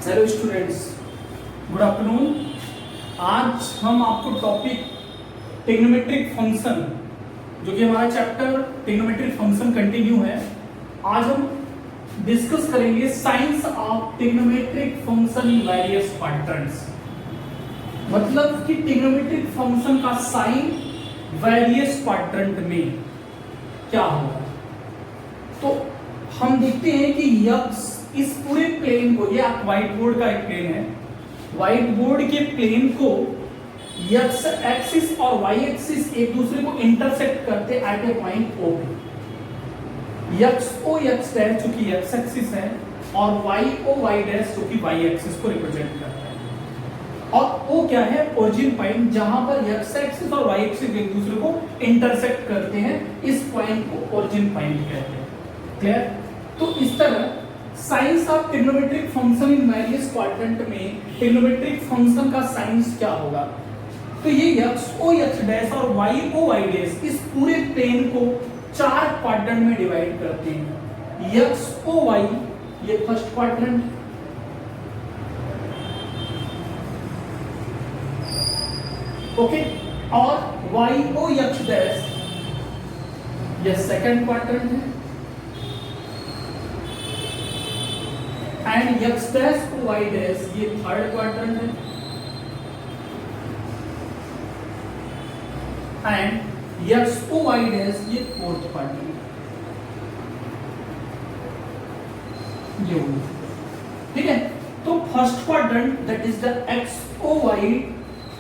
Hello students, good afternoon. आज हम आपको टॉपिक ट्रिग्नोमेट्रिक फंक्शन, जो कि हमारा चैप्टर ट्रिग्नोमेट्रिक फंक्शन कंटिन्यू है, आज हम डिस्कस करेंगे science of trigonometric function in various patterns. मतलब कि ट्रिग्नोमेट्रिक फंक्शन का साइन वेरियस पैटर्न में क्या होगा। तो हम देखते हैं कि यक्स इस पूरे प्लेन को, ये आप व्हाइट बोर्ड का एक प्लेन है, व्हाइट बोर्ड के प्लेन को यक्स एक्सिस और वाई एक्सिस एक दूसरे को इंटरसेक्ट करते एट ए पॉइंट O पे। यक्स ओ यक्स डैश जो कि यक्स एक्सिस है और वाई ओ वाई डैश जो कि वाई एक्सिस को रिप्रेजेंट करता है। और O क्या है? ओरिजिन पॉइंट, जहां पर यक्स एक्सिस और वाई एक्सिस एक दूसरे को इंटरसेक्ट करते हैं, इस पॉइंट को ओरिजिन पॉइंट कहते हैं। क्लियर? तो इस तरह science of trigonometric function in various quadrant में ट्रिग्नोमेट्रिक फंक्शन का साइंस क्या होगा। तो ये यक्स ओ यक्स डैश और वाई ओ वाई डैश इस पूरे प्लेन को चार क्वाड्रेंट में डिवाइड करते हैं। यक्स ओ वाई ये फर्स्ट क्वाड्रेंट, ओके, और वाई ओ यक्स डैश ये सेकंड क्वाड्रेंट है, एंड यक्स डैश को वाई डैश ये थर्ड क्वाड्रेंट है, एंड यक्स को वाई डैश ये फोर्थ क्वाड्रेंट है। ठीक है, तो first quadrant that is the x o y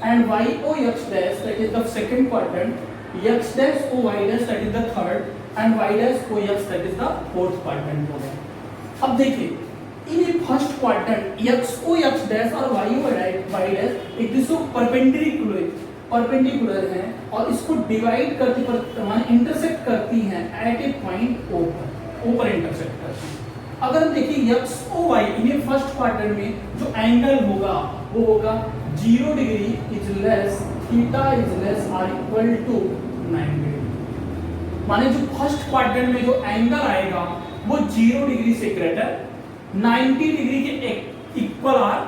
and y o x dash that is the second quadrant, x dash o y dash that is the third and Y dash o x that is the fourth quadrant हो गया। अब देखिए in first quadrant x o x dash और y o y dash एक दूसरे को perpendicular हैं और इसको डिवाइड करती माने इंटरसेक्ट करती हैं एट ए पॉइंट O पर इंटरसेक्ट करती हैं। अगर हम देखिए x o y in first quadrant में जो एंगल होगा वो होगा 0 degree is less theta is less or equal to 90 degree. माने जो फर्स्ट क्वाड्रेंट में जो एंगल आएगा वो 0 डिग्री से ग्रेटर 90 डिग्री के इक्वल आर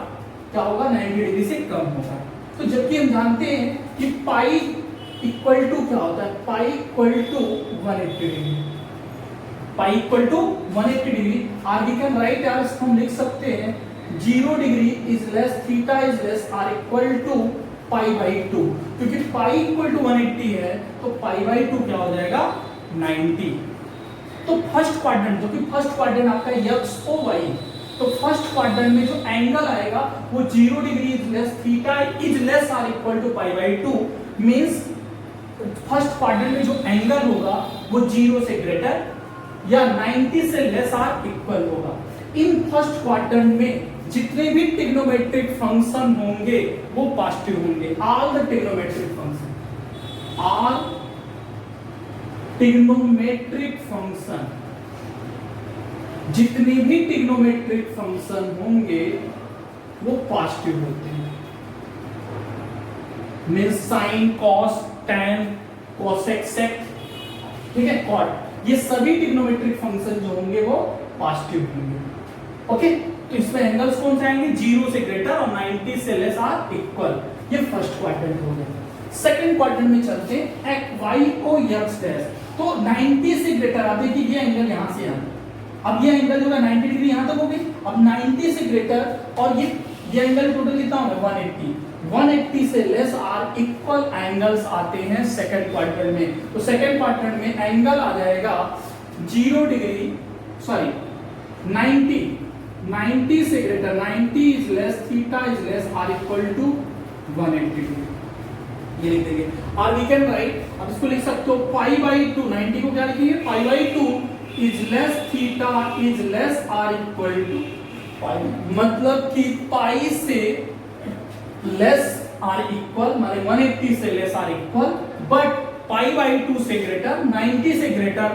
क्या होगा, 90 डिग्री से कम होगा। तो जबकि हम जानते हैं कि पाई इक्वल टू क्या होता है, pi equal to 180 degree, pi equal to 180 degree. Or we can write as हम लिख सकते हैं 0 degree is less theta is less or equal to pi by 2, क्योंकि पाई इक्वल टू 180 है तो पाई बाई 2 क्या हो जाएगा, 90। तो फर्स्ट क्वाड्रेंट, जो कि फर्स्ट क्वाड्रेंट आपका यक्स ओ वाई, तो फर्स्ट क्वाड्रेंट में जो एंगल आएगा वो 0 degree is less theta is less or equal to pi by 2, means first quadrant में जो एंगल होगा वो 0 से ग्रेटर या 90 से लेस आर इक्वल होगा। इन फर्स्ट क्वाड्रेंट में जितने भी ट्रिग्नोमेट्रिक फंक्शन होंगे वो पॉजिटिव होंगे। All the trigonometric function, all trigonometric function, जितने भी ट्रिग्नोमेट्रिक फंक्शन होंगे वो पॉजिटिव होते हैं। Means sine, cos, tan, cosec, sec, ठीक है, कॉट, ये सभी ट्रिग्नोमेट्रिक फंक्शन जो होंगे वो पॉजिटिव होंगे। ओके, तो इसमें एंगल्स कौन से आएंगे, 0 से ग्रेटर और 90 से लेस आर इक्वल। ये फर्स्ट क्वाड्रेंट हो गया। सेकंड क्वाड्रेंट में चलते हैं, वाई ओ यक्स डैश, तो 90 से ग्रेटर, आप देखिए ये एंगल यहां से यहां, अब ये एंगल जो है 90 डिग्री यहां तक हो गई, अब 90 से ग्रेटर और ये एंगल टोटल कितना होगा 180 से लेस आर इक्वल एंगल्स आते हैं सेकंड क्वाड्रेंट में। तो सेकंड क्वाड्रेंट में एंगल आ जाएगा 0 डिग्री, सॉरी 90 से greater, 90 is less theta is less or equal to 180 degree, ये लिख देंगे। और वी कैन राइट, अब इसको लिख सकते हो पाई बाई 2, 90 को क्या लिखेंगे, pi by 2 is less theta is less or equal to pi, मतलब कि पाई से लेस आर इक्वल, माने 180 से less or equal, but pi by 2 से ग्रेटर, 90 से ग्रेटर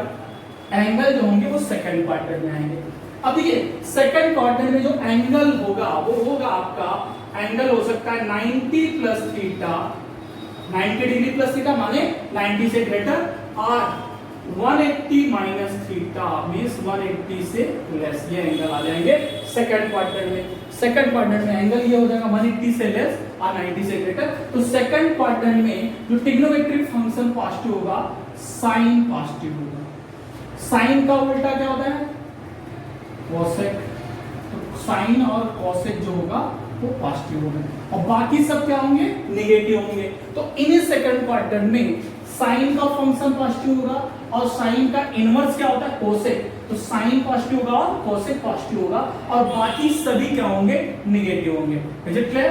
एंगल जो होंगे वो सेकंड क्वाड्रेंट में आएंगे। अब देखिए सेकंड क्वाड्रेंट में जो एंगल होगा वो होगा आपका एंगल हो सकता है 90 plus theta, 90 degree plus theta माने 90 से ग्रेटर, और 180 माइनस थीटा मींस 180 से लेस, ये एंगल आ जाएंगे सेकंड क्वाड्रेंट में। सेकंड क्वाड्रेंट में एंगल ये हो जाएगा 180 से लेस और 90 से ग्रेटर। तो सेकंड क्वाड्रेंट में जो ट्रिग्नोमेट्रिक फंक्शन पॉजिटिव होगा साइन पॉजिटिव होगा। साइन का उल्टा क्या होता है कोसेक, तो साइन और कोसेक जो होगा वो पॉजिटिव होगा और बाकी सब क्या होंगे नेगेटिव होंगे। तो इन सेकंड क्वाड्रेंट में साइन का फंक्शन पॉजिटिव होगा और साइन का इनवर्स क्या होता है कोसेक, तो साइन पॉजिटिव होगा और कोसेक पॉजिटिव होगा और बाकी सभी क्या होंगे नेगेटिव होंगे। Is it clear?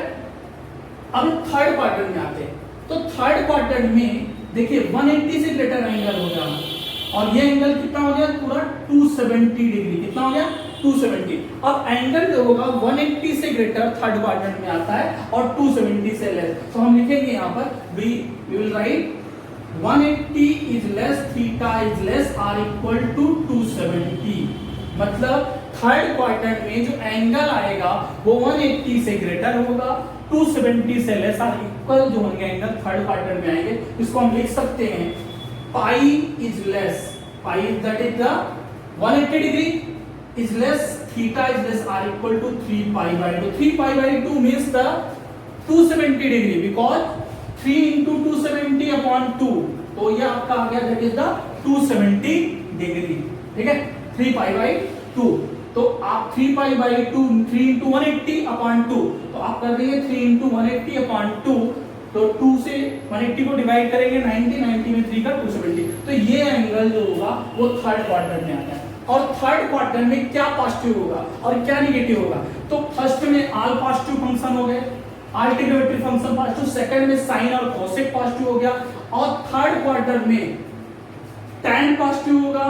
अब थर्ड क्वाड्रेंट में आते हैं। तो थर्ड क्वाड्रेंट में देखिए 180 से ग्रेटर एंगल हो गया और ये एंगल कितना हो गया पूरा 270 डिग्री। कितना हो गया 270। अब एंगल जो होगा 180 से ग्रेटर थर्ड क्वाड्रेंट में आता है और 270 से लेस। तो हम लिखेंगे यहाँ पर we will write 180 is less theta is less r equal to 270। मतलब थर्ड क्वाड्रेंट में जो एंगल आएगा वो 180 से ग्रेटर होगा, 270 से लेस आर इक्वल जो होंगे एंगल थर्ड क्वाड्रेंट में आएंगे। इसको हम लिख सकते हैं pi is less, pi that is the 180 degree is less theta is less r equal to 3 pi by 2। 3 pi by 2 means the 270 degree because 3 into 270 upon 2, तो ये आपका आ गया दैट इज द 270 डिग्री। ठीक है 3 pi by 2, तो आप 3 pi by 2 3 into 180 upon 2, तो आप कर देंगे 3 into 180 upon 2, तो 2 से 180 को डिवाइड करेंगे 90 90 में 3 का 270। तो ये एंगल जो होगा वो थर्ड क्वाड्रेंट में आता है। और थर्ड क्वाड्रेंट में क्या पॉजिटिव होगा और क्या नेगेटिव होगा? तो फर्स्ट में ऑल पॉजिटिव फंक्शन हो गए, all trigonometric function positive, second में साइन और कोसेक पॉजिटिव हो गया और थर्ड क्वाड्रेंट में tan पॉजिटिव होगा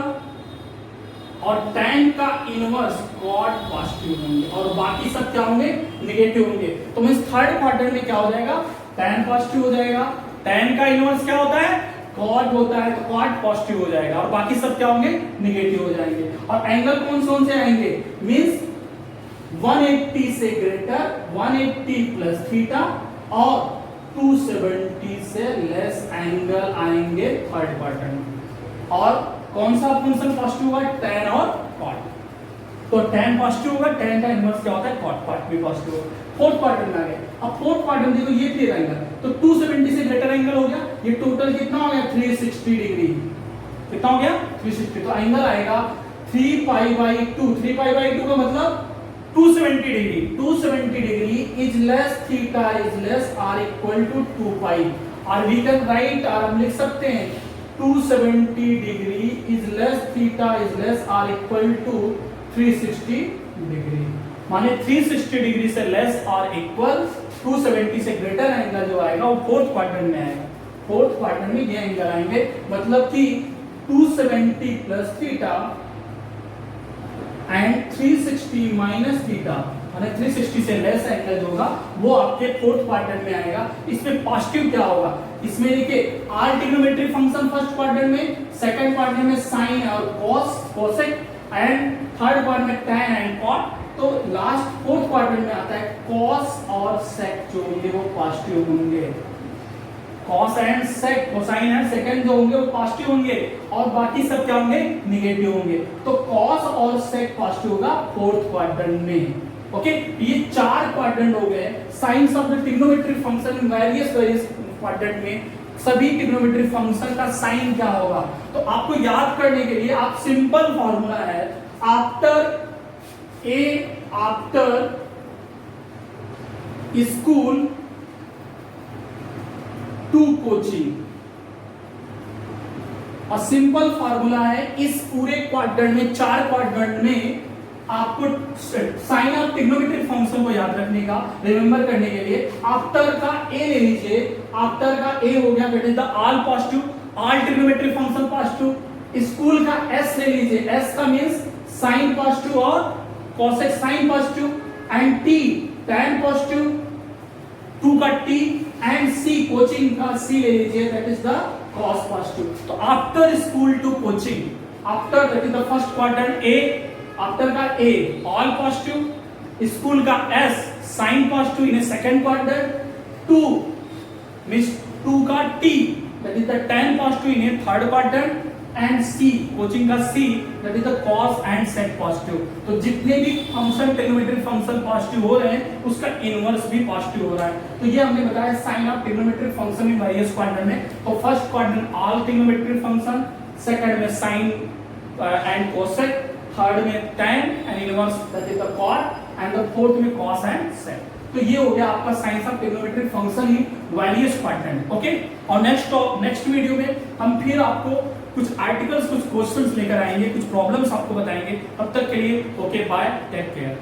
और tan का इनवर्स cot पॉजिटिव होंगे और बाकी सब क्या होंगे नेगेटिव होंगे। तो मींस थर्ड क्वाड्रेंट में क्या हो जाएगा tan पॉजिटिव हो जाएगा, tan का इनवर्स क्या होता है cot होता है, तो cot पॉजिटिव हो जाएगा और बाकी सब क्या होंगे नेगेटिव हो जाएंगे। और एंगल कौन से आएंगे मींस 180 से ग्रेटर, 180 प्लस थीटा और 270 से लेस एंगल आएंगे थर्ड क्वाड्रेंट में। और कौन सा फंक्शन पॉजिटिव होगा tan और cot, तो tan पॉजिटिव होगा, tan का इनवर्स क्या होता है cot भी पॉजिटिव होगा। फोर्थ क्वाड्रेंट में आ गए। अब फोर्थ क्वाड्रेंट देखो ये क्लियर एंगल, तो 270 से ग्रेटर एंगल हो गया, ये टोटल कितना हो गया 360 डिग्री। कितना हो गया 360, तो एंगल आएगा 3 पाई बाई 2। 3 पाई बाई 2 का मतलब 270 degree. 270 degree is less theta is less or equal to 2 pi और वी कैन राइट, और हम लिख सकते हैं 270 degree is less theta is less or equal to 360 degree. माने 360 डिग्री से लेस और इक्वल 270 से ग्रेटर एंगल जो आएगा वो फोर्थ क्वाड्रेंट में आएगा। फोर्थ क्वाड्रेंट में ये एंगल आएंगे, मतलब कि 270 plus theta and 360 minus theta, माने 360 से लेस एंगल जो होगा वो आपके फोर्थ क्वाड्रेंट में आएगा। इसमें पॉजिटिव क्या होगा, इसमें देखिए are trigonometric function first quadrant में, सेकंड क्वाड्रेंट में साइन और cos cosec and third quadrant में tan एंड cot, तो लास्ट फोर्थ क्वाड्रेंट में आता है कॉस और सेक जो होंगे वो पॉजिटिव होंगे। Cos and sec, cosine and second जो होंगे वो पॉजिटिव होंगे और बाकी सब क्या होंगे नेगेटिव होंगे। तो कॉस और सेक पॉजिटिव होगा फोर्थ क्वाड्रेंट में। ओके, ये चार क्वाड्रेंट हो गए। Science of the trigonometric function in various quadrant में सभी ट्रिग्नोमेट्रिक फंक्शन का साइन क्या होगा, तो आपको याद करने के लिए आप सिंपल फॉर्मूला है आफ्टर स्कूल टू कोचिंग, और सिंपल फॉर्मूला है इस पूरे क्वाड्रेंट में, चार क्वाड्रेंट में आपको साइन ऑफ ट्रिग्नोमेट्रिक फंक्शन को याद रखने का, रिमेंबर करने के लिए आफ्टर का ए ले लीजिए। आफ्टर का ए हो गया that is the all positive, all trigonometric function positive. School का एस ले लीजिए, एस का मींस साइन पॉजिटिव और cosec sine positive, and T tan positive, 2 का टी, एंड सी कोचिंग का सी ले लीजिए that is the cos positive. तो after school to coaching, after that is the first quadrant A, after का A all positive, school का S sine positive in a second quadrant, 2 means 2 का T that is the tan positive in a third quadrant, and C, coaching का C, that is the cos and sec positive. तो जितने भी function trigonometric function positive हो रहे हैं उसका inverse भी पॉजिटिव हो रहा है। तो ये हमने बताया sign of trigonometric function in various quadrant में। तो first quadrant all trigonometric function, second में साइन एंड कोसेक, थर्ड में tan and inverse that is the cot, and the fourth में कॉस एंड सेक। तो ये हो गया आपका signs of trigonometric function in various quadrant. Okay, और next video में हम फिर आपको कुछ आर्टिकल्स, कुछ क्वेश्चंस लेकर आएंगे, कुछ प्रॉब्लम्स आपको बताएंगे। तब तक के लिए ओके, बाय, टेक केयर।